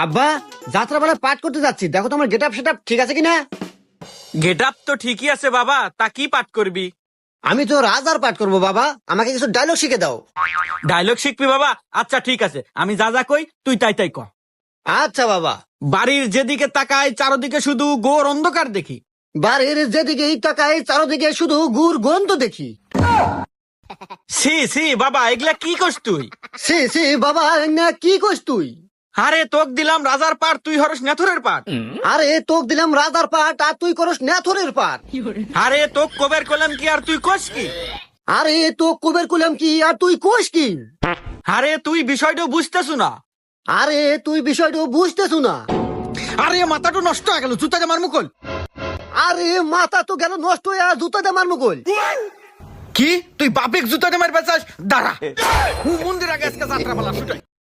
আব্বা, যাত্রা বেলা পাঠ করতে যাচ্ছি, দেখো তোমার গেট আপ সেট আপ ঠিক আছে কিনা। গেট আপ তো ঠিকই আছে বাবা, তা কি পাঠ করবি? আমি তো রাজার পাঠ করবো বাবা, আমাকে কিছু ডায়লগ শিখে দাও। ডায়লগ শিখবি বাবা? আচ্ছা ঠিক আছে, আমি যা যা কই তুই তাই তাই ক। আচ্ছা বাবা। বাড়ির যেদিকে তাকাই চারদিকে শুধু ঘোর অন্ধকার দেখি। বাড়ির যেদিকে তাকাই চারদিকে শুধু গুড় গন্ধ দেখি। সি সি বাবা, এগুলা কি করছ তুই? সি সি বাবা, না কি কইস তুই? আরে তোক দিলাম রাজার পাঠ, তুই হরস নেথুরের পাঠ। আরে তোক দিলাম রাজার পাঠ আর তুই করস নেথরের পাঠ। আরে তোক কবের কলাম কি আর তুই কস কি? আরে তো কুবের কুলাম কি আর তুই কোষ কি? আরে তুই বিষয়টা বুঝতেছু না। আরে তুই বিষয়টা বুঝতেছু না। আরে মাথাটা নষ্ট হয়ে গেল, জুতাতে মার মুকল। আরে মাথা তো গেল নষ্ট হয়ে আর জুতা দিয়ে মারমু কই? কি তুই বাপেক জুতাতে মারবে চাস? দাঁড়া, মন্দির আগে আজকে যাত্রা পালা শুটাই।